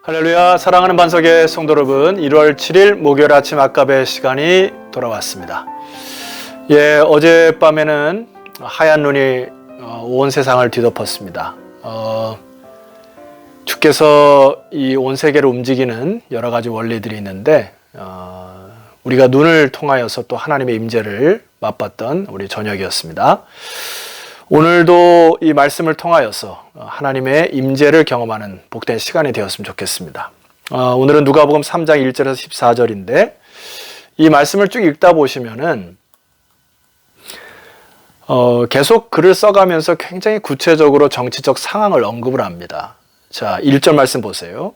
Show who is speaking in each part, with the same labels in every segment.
Speaker 1: 할렐루야. 사랑하는 반석의 성도 여러분, 1월 7일 목요일 아침 아까배 시간이 돌아왔습니다. 어젯밤에는 하얀 눈이 온 세상을 뒤덮었습니다. 주께서 이 온 세계를 움직이는 여러 가지 원리들이 있는데 우리가 눈을 통하여서 또 하나님의 임재를 맛봤던 우리 저녁이었습니다. 오늘도 이 말씀을 통하여서 하나님의 임재를 경험하는 복된 시간이 되었으면 좋겠습니다. 오늘은 누가복음 3장 1절에서 14절인데 이 말씀을 쭉 읽다 보시면은 계속 글을 써가면서 굉장히 구체적으로 정치적 상황을 언급을 합니다. 자, 1절 말씀 보세요.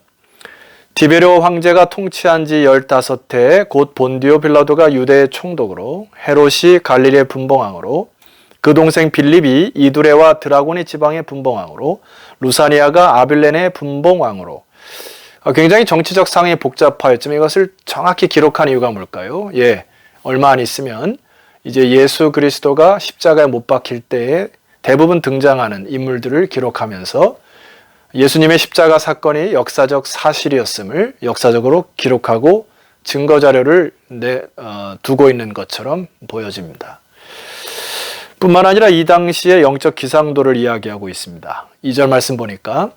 Speaker 1: 디베료 황제가 통치한 지 15해 곧 본디오 빌라도가 유대의 총독으로 헤롯이 갈릴리의 분봉왕으로 그 동생 빌립이 이두레와 드라고니 지방의 분봉왕으로 루사니아가 아빌레네의 분봉왕으로 굉장히 정치적 상황이 복잡하였지만 이것을 정확히 기록한 이유가 뭘까요? 얼마 안 있으면 이제 예수 그리스도가 십자가에 못 박힐 때에 대부분 등장하는 인물들을 기록하면서 예수님의 십자가 사건이 역사적 사실이었음을 역사적으로 기록하고 증거 자료를 두고 있는 것처럼 보여집니다. 뿐만 아니라 이 당시의 영적 기상도를 이야기하고 있습니다. 2절 말씀 보니까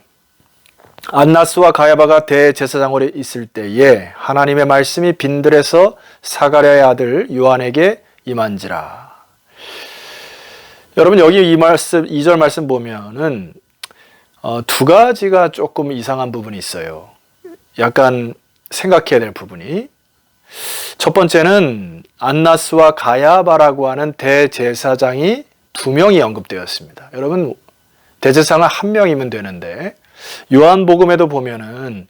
Speaker 1: 안나스와 가야바가 대제사장으로 있을 때에 하나님의 말씀이 빈들에서 사가랴의 아들 요한에게 임한지라. 여러분 여기 이 말씀 2절 말씀 보면은 두 가지가 조금 이상한 부분이 있어요. 약간 생각해야 될 부분이. 첫 번째는 안나스와 가야바라고 하는 대제사장이 2명이 언급되었습니다. 여러분 대제사장은 1명이면 되는데 요한복음에도 보면은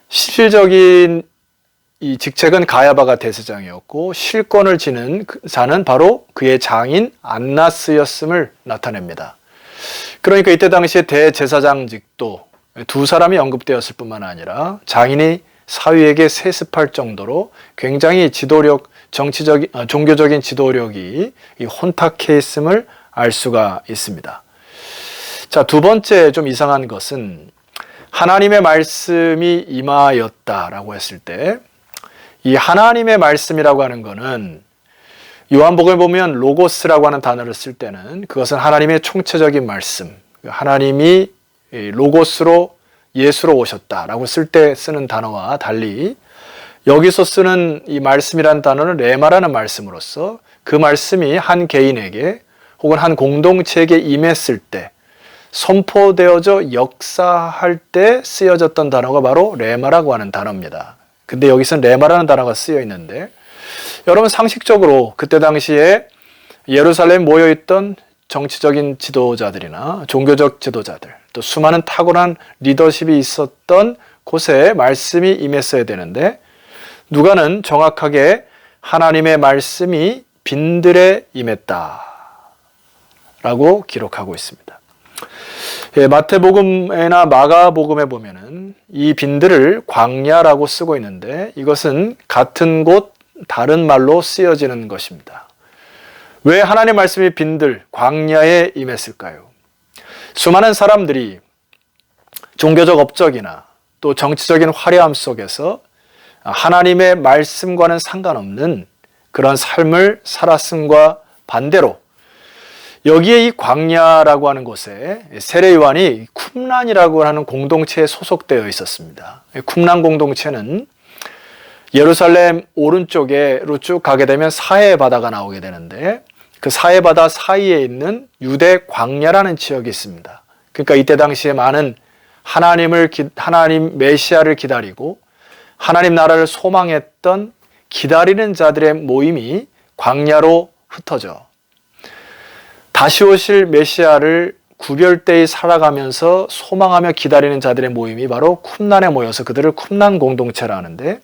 Speaker 1: 실질적인 이 직책은 가야바가 대제사장이었고 실권을 지는 자는 바로 그의 장인 안나스였음을 나타냅니다. 그러니까 이때 당시에 대제사장직도 두 사람이 언급되었을 뿐만 아니라 장인이 사위에게 세습할 정도로 굉장히 지도력, 종교적인 지도력이 혼탁해 있음을 알 수가 있습니다. 자, 두 번째 좀 이상한 것은 하나님의 말씀이 임하였다라고 했을 때 이 하나님의 말씀이라고 하는 것은 요한복음에 보면 로고스라고 하는 단어를 쓸 때는 그것은 하나님의 총체적인 말씀, 하나님이 로고스로 예수로 오셨다라고 쓸 때 쓰는 단어와 달리 여기서 쓰는 이 말씀이라는 단어는 레마라는 말씀으로서 그 말씀이 한 개인에게 혹은 한 공동체에게 임했을 때 선포되어져 역사할 때 쓰여졌던 단어가 바로 레마라고 하는 단어입니다. 근데 여기서는 레마라는 단어가 쓰여 있는데 여러분 상식적으로 그때 당시에 예루살렘에 모여있던 정치적인 지도자들이나 종교적 지도자들 또 수많은 탁월한 리더십이 있었던 곳에 말씀이 임했어야 되는데 누가는 정확하게 하나님의 말씀이 빈들에 임했다 라고 기록하고 있습니다. 마태복음이나 마가복음에 보면은 이 빈들을 광야라고 쓰고 있는데 이것은 같은 곳 다른 말로 쓰여지는 것입니다. 왜 하나님의 말씀이 빈들, 광야에 임했을까요? 수많은 사람들이 종교적 업적이나 또 정치적인 화려함 속에서 하나님의 말씀과는 상관없는 그런 삶을 살았음과 반대로 여기에 이 광야라고 하는 곳에 세례 요한이 쿰란이라고 하는 공동체에 소속되어 있었습니다. 쿰란 공동체는 예루살렘 오른쪽으로 쭉 가게 되면 사해 바다가 나오게 되는데 그 사해 바다 사이에 있는 유대 광야라는 지역이 있습니다. 그러니까 이때 당시에 많은 하나님 메시아를 기다리고 하나님 나라를 소망했던 기다리는 자들의 모임이 광야로 흩어져 다시 오실 메시아를 구별되이 살아가면서 소망하며 기다리는 자들의 모임이 바로 쿰란에 모여서 그들을 쿰란 공동체라 하는데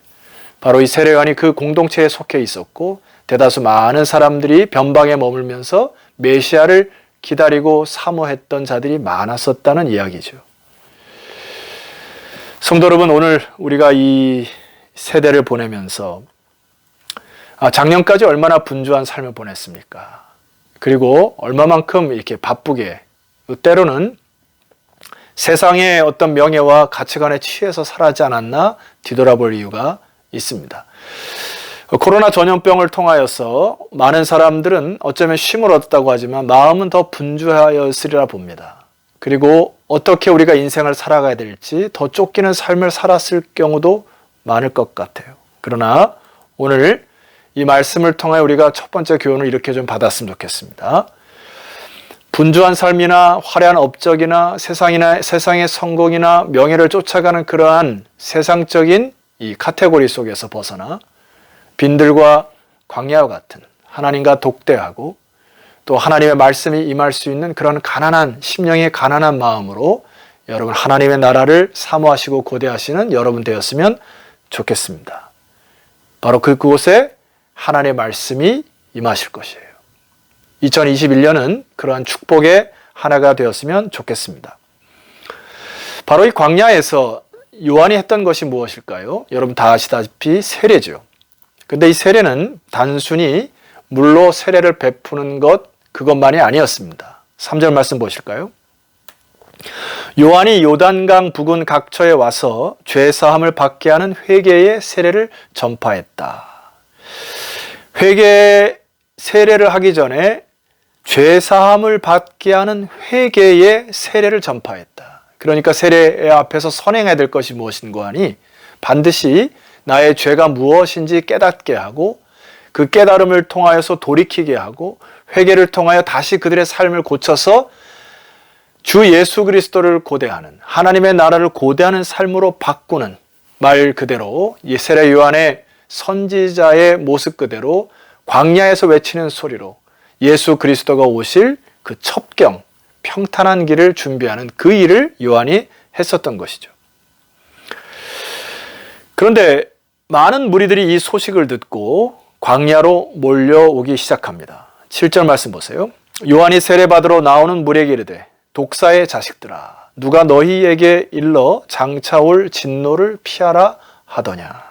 Speaker 1: 바로 이 세례 요한이 그 공동체에 속해 있었고 대다수 많은 사람들이 변방에 머물면서 메시아를 기다리고 사모했던 자들이 많았었다는 이야기죠. 성도 여러분, 오늘 우리가 이 세대를 보내면서 작년까지 얼마나 분주한 삶을 보냈습니까? 그리고 얼마만큼 이렇게 바쁘게 때로는 세상의 어떤 명예와 가치관에 취해서 살아지 않았나 뒤돌아볼 이유가 있습니다. 코로나 전염병을 통하여서 많은 사람들은 어쩌면 쉼을 얻었다고 하지만 마음은 더 분주하였으리라 봅니다. 그리고 어떻게 우리가 인생을 살아가야 될지 더 쫓기는 삶을 살았을 경우도 많을 것 같아요. 그러나 오늘 이 말씀을 통해 우리가 첫 번째 교훈을 이렇게 좀 받았으면 좋겠습니다. 분주한 삶이나 화려한 업적이나 세상의 성공이나 명예를 쫓아가는 그러한 세상적인 이 카테고리 속에서 벗어나 빈들과 광야와 같은 하나님과 독대하고 또 하나님의 말씀이 임할 수 있는 그런 가난한 심령의 가난한 마음으로 여러분 하나님의 나라를 사모하시고 고대하시는 여러분 되었으면 좋겠습니다. 바로 그곳에 하나님의 말씀이 임하실 것이에요. 2021년은 그러한 축복의 하나가 되었으면 좋겠습니다. 바로 이 광야에서 요한이 했던 것이 무엇일까요? 여러분 다 아시다시피 세례죠. 근데 이 세례는 단순히 물로 세례를 베푸는 그것만이 아니었습니다. 3절 말씀 보실까요? 요한이 요단강 부근 각처에 와서 죄사함을 받게 하는 회개의 세례를 전파했다. 회개 세례를 하기 전에 죄사함을 받게 하는 회개의 세례를 전파했다. 그러니까 세례 앞에서 선행해야 될 것이 무엇인가 하니 반드시 나의 죄가 무엇인지 깨닫게 하고 그 깨달음을 통하여서 돌이키게 하고 회개를 통하여 다시 그들의 삶을 고쳐서 주 예수 그리스도를 고대하는 하나님의 나라를 고대하는 삶으로 바꾸는 말 그대로 이 세례 요한의 선지자의 모습 그대로 광야에서 외치는 소리로 예수 그리스도가 오실 그 첩경 평탄한 길을 준비하는 그 일을 요한이 했었던 것이죠. 그런데 많은 무리들이 이 소식을 듣고 광야로 몰려오기 시작합니다. 7절 말씀 보세요. 요한이 세례받으러 나오는 무리에게 이르되 독사의 자식들아 누가 너희에게 일러 장차올 진노를 피하라 하더냐.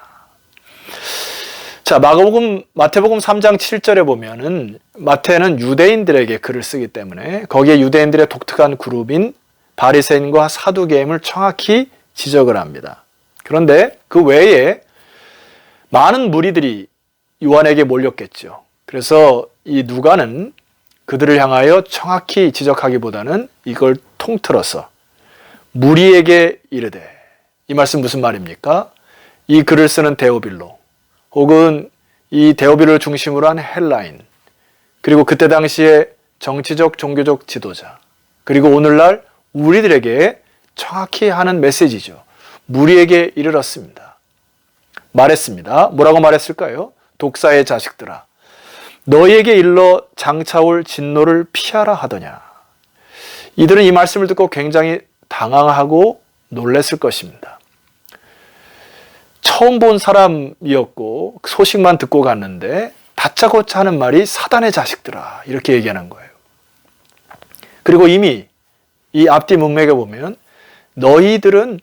Speaker 1: 자, 마태복음 3장 7절에 보면은 마태는 유대인들에게 글을 쓰기 때문에 거기에 유대인들의 독특한 그룹인 바리새인과 사두개인을 정확히 지적을 합니다. 그런데 그 외에 많은 무리들이 요한에게 몰렸겠죠. 그래서 이 누가는 그들을 향하여 정확히 지적하기보다는 이걸 통틀어서 무리에게 이르되, 이 말씀 무슨 말입니까? 이 글을 쓰는 데오빌로 혹은 이 데오빌로를 중심으로 한 헬라인, 그리고 그때 당시에 정치적 종교적 지도자, 그리고 오늘날 우리들에게 정확히 하는 메시지죠. 무리에게 이르렀습니다. 말했습니다. 뭐라고 말했을까요? 독사의 자식들아 너희에게 일러 장차올 진노를 피하라 하더냐. 이들은 이 말씀을 듣고 굉장히 당황하고 놀랐을 것입니다. 처음 본 사람이었고 소식만 듣고 갔는데 다짜고짜 하는 말이 사단의 자식들아 이렇게 얘기하는 거예요. 그리고 이미 이 앞뒤 문맥에 보면 너희들은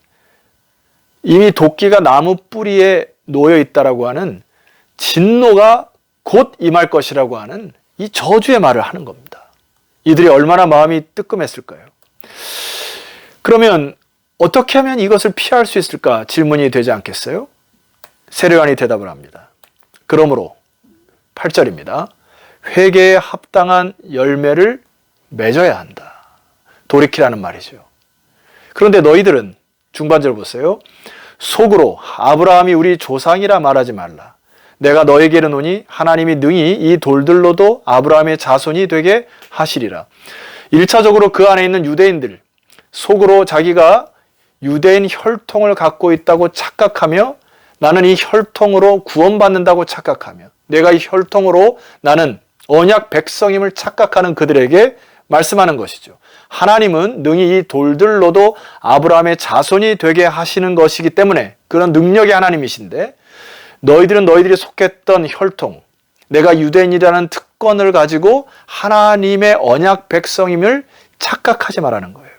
Speaker 1: 이미 도끼가 나무 뿌리에 놓여 있다라고 하는 진노가 곧 임할 것이라고 하는 이 저주의 말을 하는 겁니다. 이들이 얼마나 마음이 뜨끔했을까요? 그러면 어떻게 하면 이것을 피할 수 있을까 질문이 되지 않겠어요? 세례요한이 대답을 합니다. 그러므로 8절입니다. 회개에 합당한 열매를 맺어야 한다. 돌이키라는 말이죠. 그런데 너희들은 중반절 보세요. 속으로 아브라함이 우리 조상이라 말하지 말라. 내가 너에게 이르노니 하나님이 능히 이 돌들로도 아브라함의 자손이 되게 하시리라. 1차적으로 그 안에 있는 유대인들, 속으로 자기가 유대인 혈통을 갖고 있다고 착각하며 나는 이 혈통으로 구원받는다고 착각하며 내가 이 혈통으로 나는 언약 백성임을 착각하는 그들에게 말씀하는 것이죠. 하나님은 능히 이 돌들로도 아브라함의 자손이 되게 하시는 것이기 때문에 그런 능력의 하나님이신데 너희들은 너희들이 속했던 혈통, 내가 유대인이라는 특권을 가지고 하나님의 언약 백성임을 착각하지 말라는 거예요.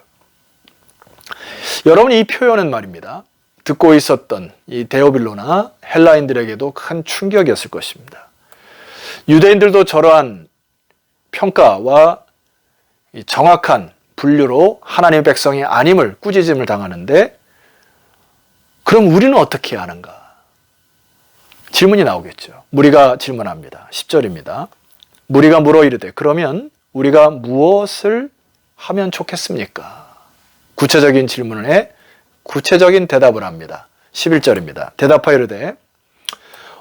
Speaker 1: 여러분 이 표현은 말입니다. 듣고 있었던 이 데오빌로나 헬라인들에게도 큰 충격이었을 것입니다. 유대인들도 저러한 평가와 정확한 분류로 하나님의 백성이 아님을 꾸짖음을 당하는데 그럼 우리는 어떻게 해야 하는가? 질문이 나오겠죠. 무리가 질문합니다. 10절입니다. 무리가 물어 이르되 그러면 우리가 무엇을 하면 좋겠습니까? 구체적인 질문을 해 구체적인 대답을 합니다. 11절입니다. 대답하여 이르되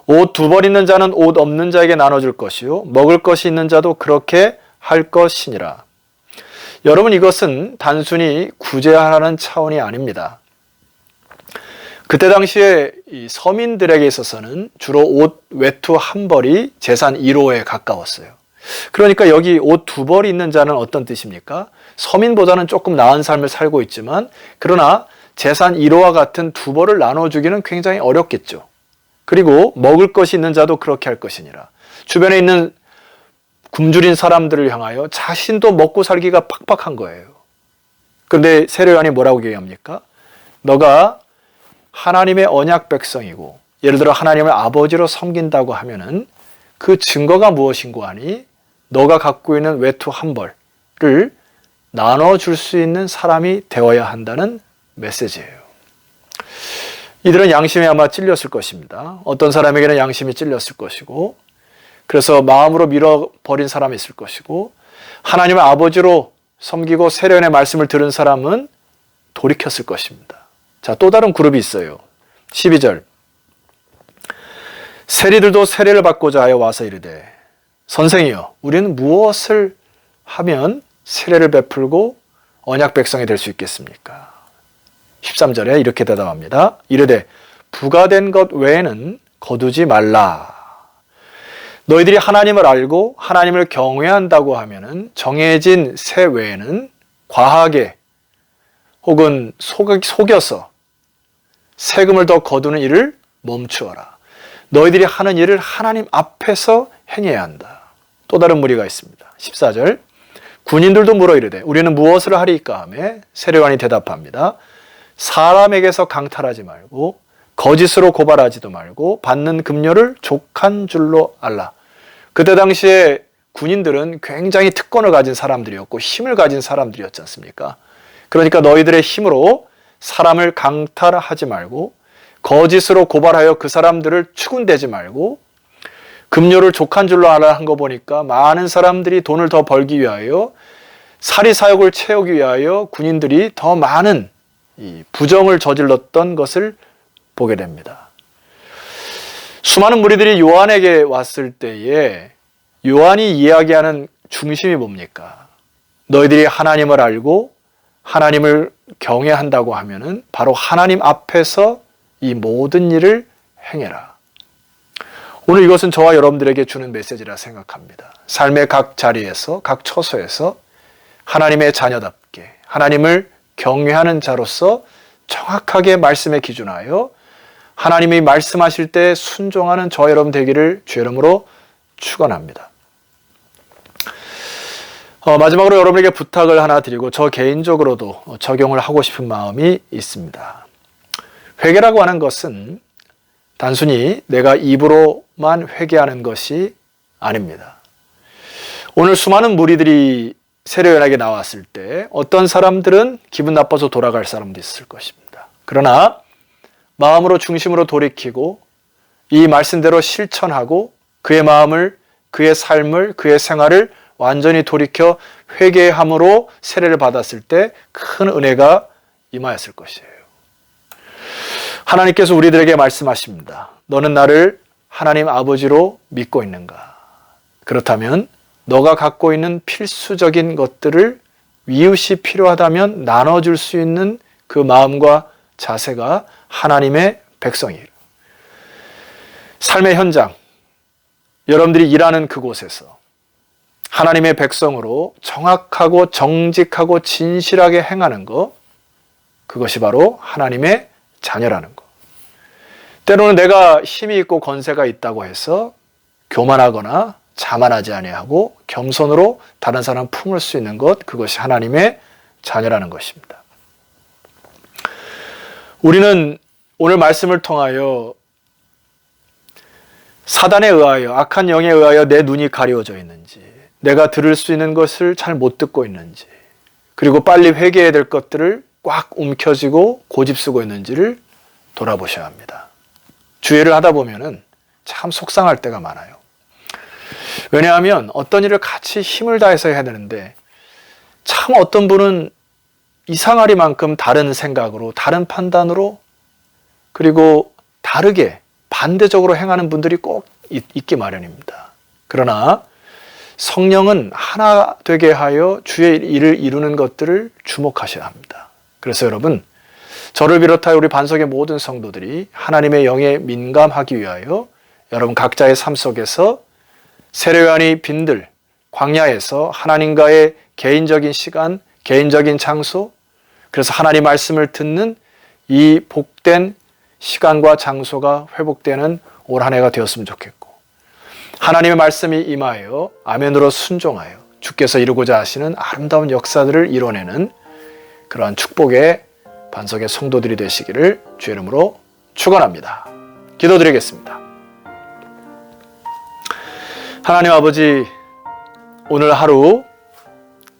Speaker 1: 옷 2벌 있는 자는 옷 없는 자에게 나눠줄 것이요 먹을 것이 있는 자도 그렇게 할 것이니라. 여러분, 이것은 단순히 구제하라는 차원이 아닙니다. 그때 당시에 이 서민들에게 있어서는 주로 옷 외투 1벌이 재산 1호에 가까웠어요. 그러니까 여기 옷 2벌이 있는 자는 어떤 뜻입니까? 서민보다는 조금 나은 삶을 살고 있지만 그러나 재산 1호와 같은 2벌을 나눠주기는 굉장히 어렵겠죠. 그리고 먹을 것이 있는 자도 그렇게 할 것이니라. 주변에 있는 굶주린 사람들을 향하여 자신도 먹고 살기가 팍팍한 거예요. 그런데 세례요한이 뭐라고 얘기합니까? 너가 하나님의 언약 백성이고 예를 들어 하나님을 아버지로 섬긴다고 하면은 그 증거가 무엇인고 하니 너가 갖고 있는 외투 1벌을 나눠줄 수 있는 사람이 되어야 한다는 메시지예요. 이들은 양심에 아마 찔렸을 것입니다. 어떤 사람에게는 양심이 찔렸을 것이고 그래서 마음으로 밀어버린 사람이 있을 것이고 하나님을 아버지로 섬기고 세례요한의 말씀을 들은 사람은 돌이켰을 것입니다. 자, 또 다른 그룹이 있어요. 12절. 세리들도 세례를 받고자 하여 와서 이르되 선생이여 우리는 무엇을 하면 세례를 베풀고 언약 백성이 될 수 있겠습니까? 13절에 이렇게 대답합니다. 이르되 부가된 것 외에는 거두지 말라. 너희들이 하나님을 알고 하나님을 경외한다고 하면은 정해진 세 외에는 과하게 혹은 속여서 세금을 더 거두는 일을 멈추어라. 너희들이 하는 일을 하나님 앞에서 행해야 한다. 또 다른 무리가 있습니다. 14절. 군인들도 물어 이르되 우리는 무엇을 하리까 하매 세례요한이 대답합니다. 사람에게서 강탈하지 말고 거짓으로 고발하지도 말고 받는 급료를 족한 줄로 알라. 그때 당시에 군인들은 굉장히 특권을 가진 사람들이었고 힘을 가진 사람들이었지 않습니까? 그러니까 너희들의 힘으로 사람을 강탈하지 말고 거짓으로 고발하여 그 사람들을 추근대지 말고 급료를 족한 줄로 알아 한 거 보니까 많은 사람들이 돈을 더 벌기 위하여 사리사욕을 채우기 위하여 군인들이 더 많은 이 부정을 저질렀던 것을 보게 됩니다. 수많은 무리들이 요한에게 왔을 때에 요한이 이야기하는 중심이 뭡니까? 너희들이 하나님을 알고 하나님을 경외한다고 하면은 바로 하나님 앞에서 이 모든 일을 행해라. 오늘 이것은 저와 여러분들에게 주는 메시지라 생각합니다. 삶의 각 자리에서 각 처소에서 하나님의 자녀답게 하나님을 경외하는 자로서 정확하게 말씀에 기준하여 하나님이 말씀하실 때 순종하는 저와 여러분 되기를 주의 이름으로 축원합니다. 마지막으로 여러분에게 부탁을 하나 드리고 저 개인적으로도 적용을 하고 싶은 마음이 있습니다. 회개라고 하는 것은 단순히 내가 입으로만 회개하는 것이 아닙니다. 오늘 수많은 무리들이 세례요한에게 나왔을 때 어떤 사람들은 기분 나빠서 돌아갈 사람도 있을 것입니다. 그러나 마음으로 중심으로 돌이키고 이 말씀대로 실천하고 그의 마음을, 그의 삶을, 그의 생활을 완전히 돌이켜 회개함으로 세례를 받았을 때 큰 은혜가 임하였을 것이에요. 하나님께서 우리들에게 말씀하십니다. 너는 나를 하나님 아버지로 믿고 있는가? 그렇다면 너가 갖고 있는 필수적인 것들을 이웃이 필요하다면 나눠줄 수 있는 그 마음과 자세가 하나님의 백성이에요. 삶의 현장, 여러분들이 일하는 그곳에서 하나님의 백성으로 정확하고 정직하고 진실하게 행하는 것, 그것이 바로 하나님의 자녀라는 것. 때로는 내가 힘이 있고 권세가 있다고 해서 교만하거나 자만하지 아니하고 겸손으로 다른 사람 품을 수 있는 것, 그것이 하나님의 자녀라는 것입니다. 우리는 오늘 말씀을 통하여 사단에 의하여, 악한 영에 의하여 내 눈이 가려져 있는지, 내가 들을 수 있는 것을 잘 못 듣고 있는지, 그리고 빨리 회개해야 될 것들을 꽉 움켜쥐고 고집쓰고 있는지를 돌아보셔야 합니다. 주의를 하다 보면은 참 속상할 때가 많아요. 왜냐하면 어떤 일을 같이 힘을 다해서 해야 되는데 참 어떤 분은 이상하리만큼 다른 생각으로, 다른 판단으로, 그리고 다르게 반대적으로 행하는 분들이 꼭 있기 마련입니다. 그러나 성령은 하나 되게 하여 주의 일을 이루는 것들을 주목하셔야 합니다. 그래서 여러분, 저를 비롯하여 우리 반석의 모든 성도들이 하나님의 영에 민감하기 위하여 여러분 각자의 삶 속에서 세례요한이 빈들 광야에서 하나님과의 개인적인 시간, 개인적인 장소, 그래서 하나님 말씀을 듣는 이 복된 시간과 장소가 회복되는 올 한 해가 되었으면 좋겠고, 하나님의 말씀이 임하여 아멘으로 순종하여 주께서 이루고자 하시는 아름다운 역사들을 이뤄내는 그러한 축복의 반석의 성도들이 되시기를 주의 이름으로 축원합니다. 기도드리겠습니다. 하나님 아버지, 오늘 하루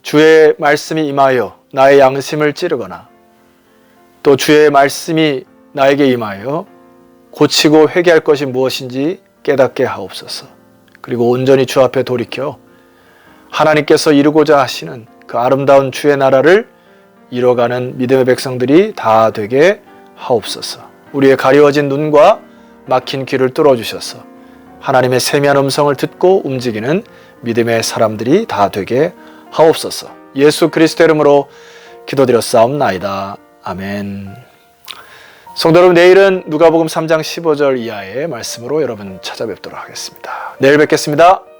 Speaker 1: 주의 말씀이 임하여 나의 양심을 찌르거나 또 주의 말씀이 나에게 임하여 고치고 회개할 것이 무엇인지 깨닫게 하옵소서. 그리고 온전히 주 앞에 돌이켜 하나님께서 이루고자 하시는 그 아름다운 주의 나라를 이뤄가는 믿음의 백성들이 다 되게 하옵소서. 우리의 가려워진 눈과 막힌 귀를 뚫어주셔서 하나님의 세미한 음성을 듣고 움직이는 믿음의 사람들이 다 되게 하옵소서. 예수 그리스도 이름으로 기도드렸사옵나이다. 아멘. 성도 여러분, 내일은 누가복음 3장 15절 이하의 말씀으로 여러분 찾아뵙도록 하겠습니다. 내일 뵙겠습니다.